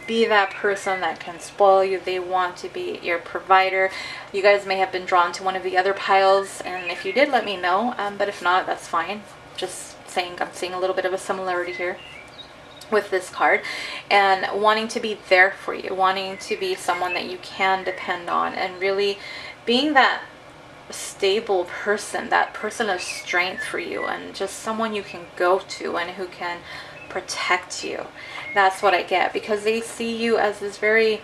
be that person that can spoil you. They want to be your provider. You guys may have been drawn to one of the other piles, and if you did, let me know, but if not, that's fine. Just saying, I'm seeing a little bit of a similarity here with this card, and wanting to be there for you, wanting to be someone that you can depend on, and really being that stable person, that person of strength for you, and just someone you can go to and who can protect you. That's what I get, because they see you as this very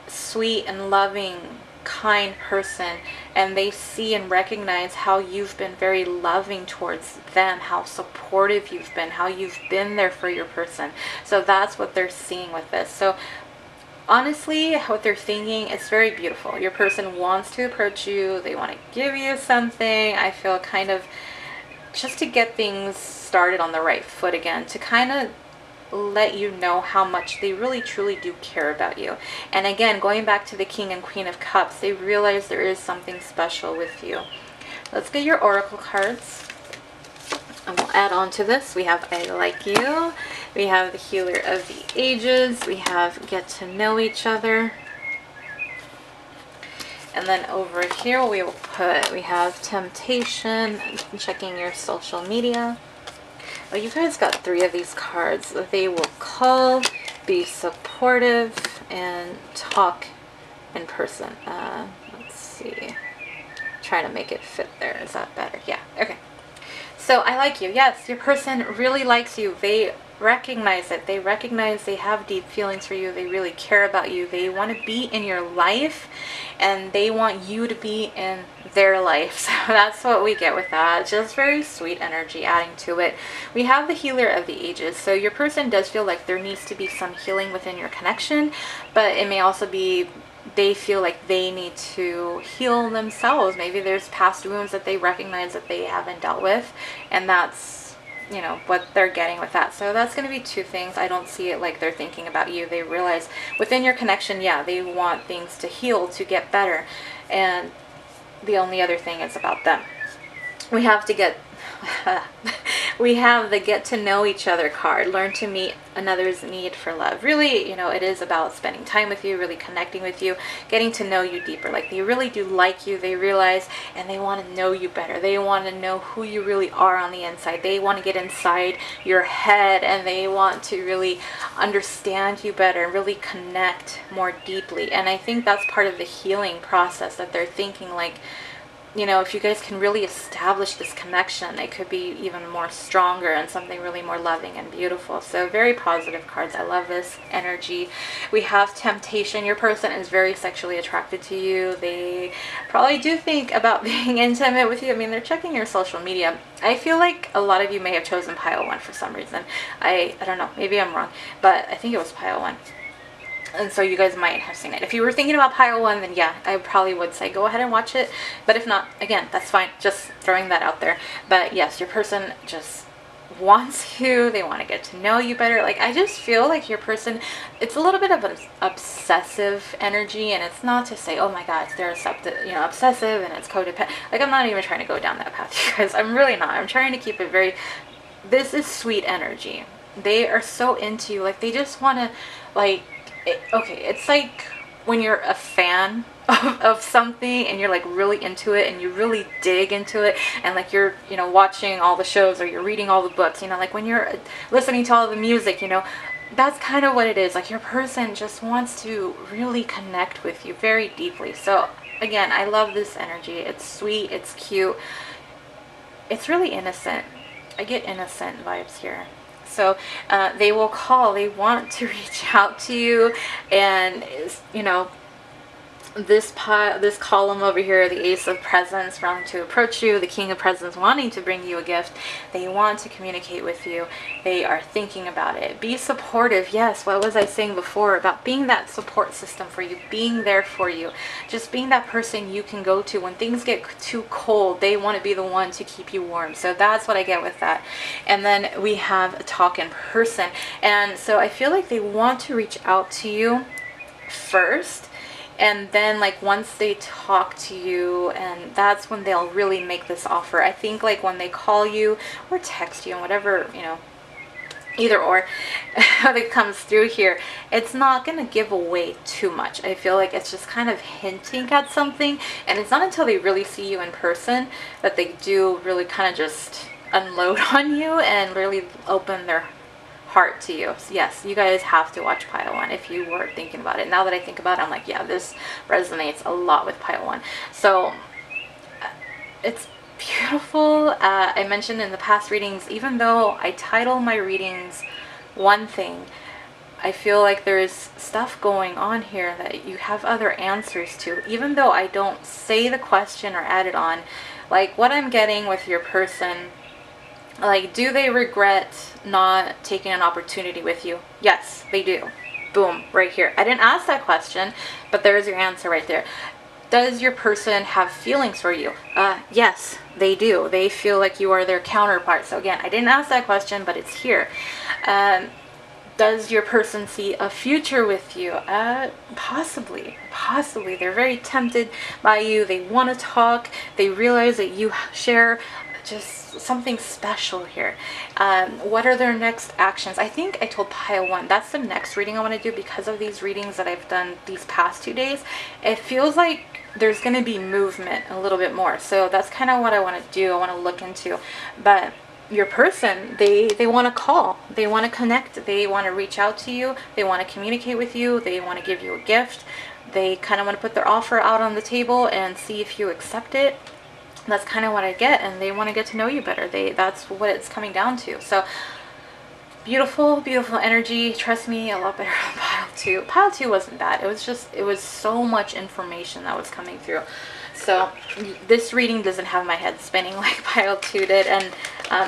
sweet and loving, kind person, and they see and recognize how you've been very loving towards them, how supportive you've been, how you've been there for your person. So that's what they're seeing with this. So honestly, what they're thinking is very beautiful. Your person wants to approach you, they want to give you something, I feel, kind of just to get things started on the right foot again, to kind of let you know how much they really truly do care about you. And again, going back to the King and Queen of Cups, they realize there is something special with you. Let's get your oracle cards, and we'll add on to this. We have I Like You, we have the Healer of the Ages, we have Get to Know Each Other, and then over here we have Temptation, checking your social media. Well, you guys got 3 of these cards. They will call, be supportive, and talk in person. Let's see. Try to make it fit there. Is that better? Yeah. Okay. So I like you. Yes, your person really likes you. They recognize it. They recognize they have deep feelings for you. They really care about you. They want to be in your life, and they want you to be in their life. So that's what we get with that. Just very sweet energy adding to it. We have the Healer of the Ages. So your person does feel like there needs to be some healing within your connection, but it may also be they feel like they need to heal themselves. Maybe there's past wounds that they recognize that they haven't dealt with, and that's, you know, what they're getting with that. So that's going to be 2 things. I don't see it like they're thinking about you. They realize within your connection, yeah, they want things to heal, to get better, and the only other thing is about them. We have to get we have the Get to Know Each Other card. Learn to meet another's need for love. Really, you know, it is about spending time with you, really connecting with you, getting to know you deeper. Like, they really do like you, they realize, and they want to know you better. They want to know who you really are on the inside. They want to get inside your head, and they want to really understand you better and really connect more deeply. And I think that's part of the healing process, that they're thinking like, you know, if you guys can really establish this connection, it could be even more stronger and something really more loving and beautiful. So very positive cards. I love this energy. We have Temptation. Your person is very sexually attracted to you. They probably do think about being intimate with you. I mean, they're checking your social media. I feel like a lot of you may have chosen pile 1 for some reason. I don't know. Maybe I'm wrong, but I think it was pile 1. And so you guys might have seen it. If you were thinking about pile 1, then yeah, I probably would say go ahead and watch it. But if not, again, that's fine. Just throwing that out there. But yes, your person just wants you. They want to get to know you better. Like, I just feel like your person, it's a little bit of an obsessive energy. And it's not to say, oh my God, they're obsessive and it's codependent. Like, I'm not even trying to go down that path, you guys. I'm really not. I'm trying to keep it very, this is sweet energy. They are so into you. Like, they just want to, like, okay, it's like when you're a fan of something and you're like really into it and you really dig into it, and like you're, you know, watching all the shows or you're reading all the books, you know, like when you're listening to all the music, you know, that's kind of what it is. Like, your person just wants to really connect with you very deeply. So again, I love this energy. It's sweet, it's cute, it's really innocent. I get innocent vibes here. So they will call, they want to reach out to you, and, you know, this column over here, the Ace of Presents wanting to approach you, the King of Presents wanting to bring you a gift. They want to communicate with you. They are thinking about it. Be supportive. Yes, what was I saying before about being that support system for you, being there for you, just being that person you can go to when things get too cold. They want to be the one to keep you warm. So that's what I get with that. And then we have a talk in person. And so I feel like they want to reach out to you first, and then like once they talk to you, and that's when they'll really make this offer. I think like when they call you or text you and whatever, you know, either or that comes through here, it's not going to give away too much. I feel like it's just kind of hinting at something, and it's not until they really see you in person that they do really kind of just unload on you and really open their heart to you. So yes, you guys have to watch pile 1 if you were thinking about it. Now that I think about it, I'm like, yeah, this resonates a lot with pile 1. So it's beautiful. I mentioned in the past readings, even though I title my readings one thing, I feel like there's stuff going on here that you have other answers to, even though I don't say the question or add it on. Like what I'm getting with your person, like, do they regret not taking an opportunity with you? Yes, they do. Boom, right here. I didn't ask that question, but there's your answer right there. Does your person have feelings for you? Yes, they do. They feel like you are their counterpart. So again, I didn't ask that question, but it's here. Does your person see a future with you? Possibly. They're very tempted by you. They want to talk. They realize that you share just something special here. What are their next actions? I think I told pile 1, that's the next reading I want to do because of these readings that I've done these past 2 days. It feels like there's going to be movement a little bit more. So that's kind of what I want to do. I want to look into. But your person, they want to call, they want to connect, they want to reach out to you, they want to communicate with you, they want to give you a gift, they kind of want to put their offer out on the table and see if you accept it. That's kind of what I get, and they want to get to know you better. That's what it's coming down to. So beautiful energy. Trust me, a lot better than pile 2. Pile 2 wasn't bad. It was so much information that was coming through. So this reading doesn't have my head spinning like pile 2 did. And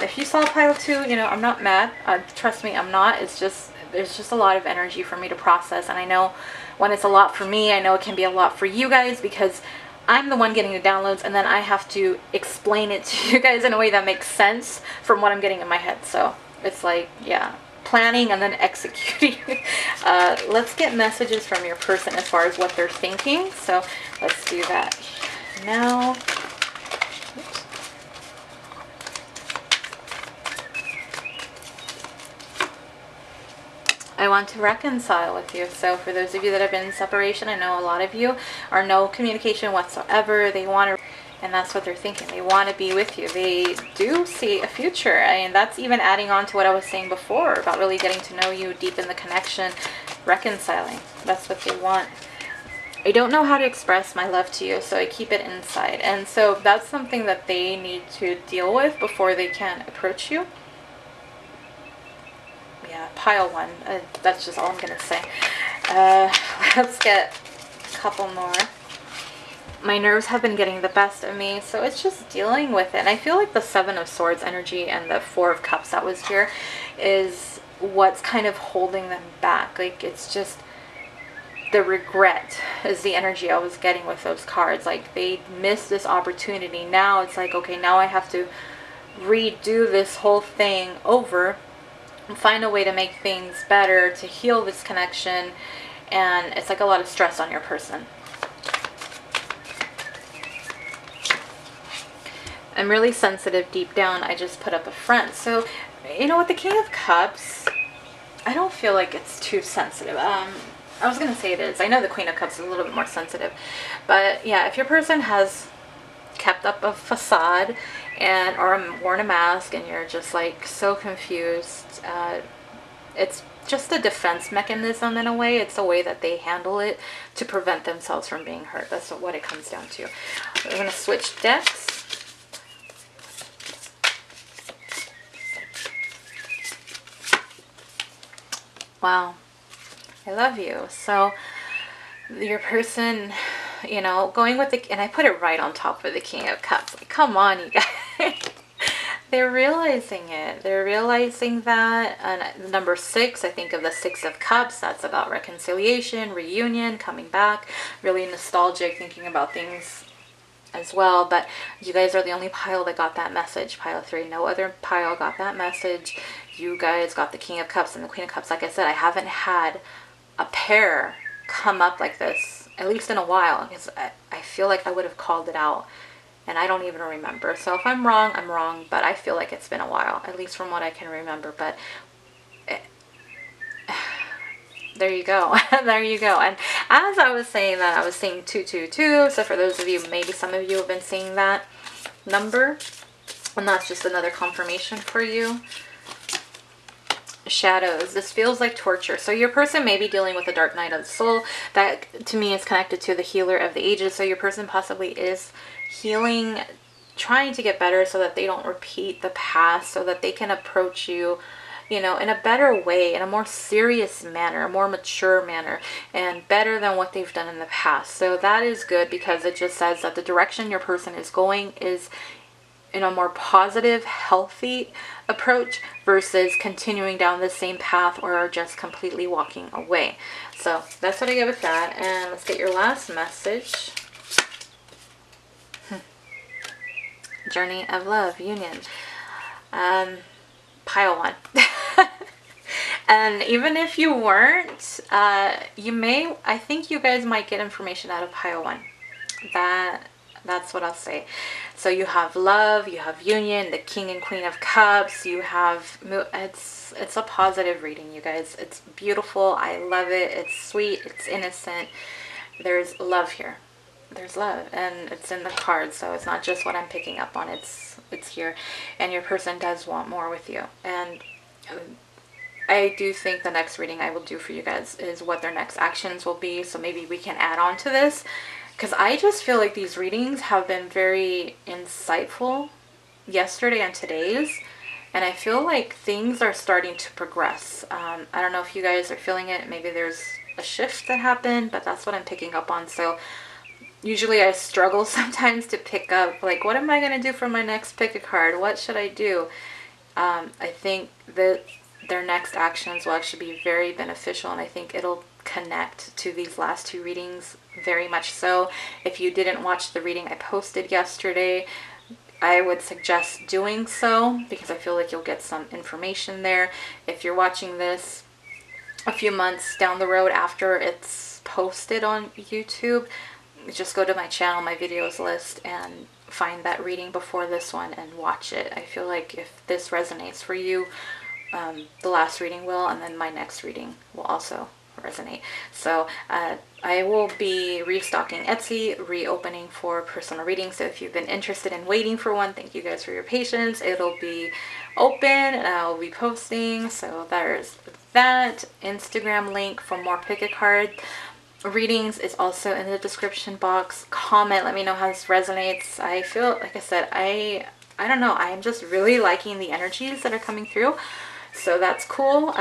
if you saw pile 2, you know, I'm not mad. Trust me, I'm not. It's just, there's just a lot of energy for me to process. And I know when it's a lot for me, I know it can be a lot for you guys, because I'm the one getting the downloads, and then I have to explain it to you guys in a way that makes sense from what I'm getting in my head. So it's like, yeah, planning and then executing. Let's get messages from your person as far as what they're thinking. So let's do that now. I want to reconcile with you. So for those of you that have been in separation, I know a lot of you are no communication whatsoever. They want to, and that's what they're thinking. They want to be with you. They do see a future. And that's even adding on to what I was saying before about really getting to know you, deepen the connection, reconciling. That's what they want. I don't know how to express my love to you, so I keep it inside. And so that's something that they need to deal with before they can approach you. Yeah, pile 1. That's just all I'm going to say. Let's get a couple more. My nerves have been getting the best of me, so it's just dealing with it. And I feel like the 7 of Swords energy and the 4 of Cups that was here is what's kind of holding them back. Like, it's just the regret is the energy I was getting with those cards. Like, they missed this opportunity. Now it's like, okay, now I have to redo this whole thing over and find a way to make things better, to heal this connection. And it's like a lot of stress on your person. I'm really sensitive deep down. I just put up a front. So, you know, with the King of Cups, I don't feel like it's too sensitive. I was going to say it is. I know the Queen of Cups is a little bit more sensitive. But yeah, if your person has kept up a facade and or worn a mask and you're just like so confused, it's just a defense mechanism in a way. It's a way that they handle it to prevent themselves from being hurt. That's what it comes down to. We're going to switch decks. Wow. I love you. So your person you know, going with the, and I put it right on top of the King of Cups. Like, come on, you guys. They're realizing it. They're realizing that. And number 6, I think of the 6 of Cups. That's about reconciliation, reunion, coming back. Really nostalgic, thinking about things as well. But you guys are the only pile that got that message. Pile 3. No other pile got that message. You guys got the King of Cups and the Queen of Cups. Like I said, I haven't had a pair come up like this, at least in a while. Because I feel like I would have called it out. And I don't even remember. So if I'm wrong, I'm wrong. But I feel like it's been a while, at least from what I can remember. But there you go. There you go. And as I was saying that, I was seeing 222. So for those of you, maybe some of you have been seeing that number. And that's just another confirmation for you. Shadows. This feels like torture. So your person may be dealing with a dark night of the soul. That to me is connected to the healer of the ages. So your person possibly is healing, trying to get better so that they don't repeat the past, so that they can approach you, you know, in a better way, in a more serious manner, a more mature manner, and better than what they've done in the past. So that is good, because it just says that the direction your person is going is in a more positive, healthy approach versus continuing down the same path or just completely walking away. So that's what I get with that. And let's get your last message. Journey of love, union. Pile 1. And even if you weren't, you may, I think you guys might get information out of pile 1. That's what I'll say. So you have love, you have union, the King and Queen of Cups, you have, it's a positive reading, you guys. It's beautiful. I love it. It's sweet. It's innocent. There's love here. There's love, and it's in the cards, so it's not just what I'm picking up on. It's here, and your person does want more with you. And I do think the next reading I will do for you guys is what their next actions will be. So maybe we can add on to this, because I just feel like these readings have been very insightful yesterday and today's, and I feel like things are starting to progress. I don't know if you guys are feeling it. Maybe there's a shift that happened, but that's what I'm picking up on. So usually I struggle sometimes to pick up, like, what am I going to do for my next pick a card? What should I do? I think that their next actions will actually be very beneficial, and I think it'll connect to these last 2 readings very much so. If you didn't watch the reading I posted yesterday, I would suggest doing so, because I feel like you'll get some information there. If you're watching this a few months down the road after it's posted on YouTube, just go to my channel, my videos list, and find that reading before this one and watch it. I feel like if this resonates for you, the last reading will, and then my next reading will also resonate. So I will be restocking Etsy, reopening for personal readings. So if you've been interested in waiting for one, thank you guys for your patience. It'll be open and I'll be posting. So there's that. Instagram link for more pick a card readings is also in the description box. Comment, let me know how this resonates. I feel, like I said, I don't know, I'm just really liking the energies that are coming through, so that's cool.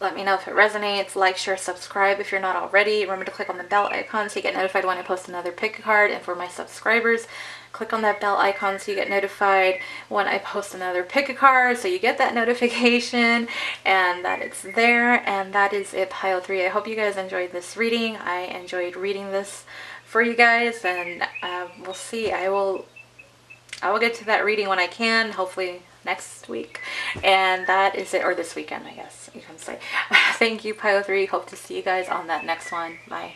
Let me know if it resonates. Like, share, subscribe if you're not already. Remember to click on the bell icon so you get notified when I post another pick a card. And for my subscribers, click on that bell icon so you get notified when I post another pick a card, so you get that notification and that it's there. And that is it, pile 3. I hope you guys enjoyed this reading. I enjoyed reading this for you guys, and we'll see. I will get to that reading when I can, hopefully next week. And that is it, or this weekend, I guess you can say. Thank you, pile 3. Hope to see you guys on that next one. Bye.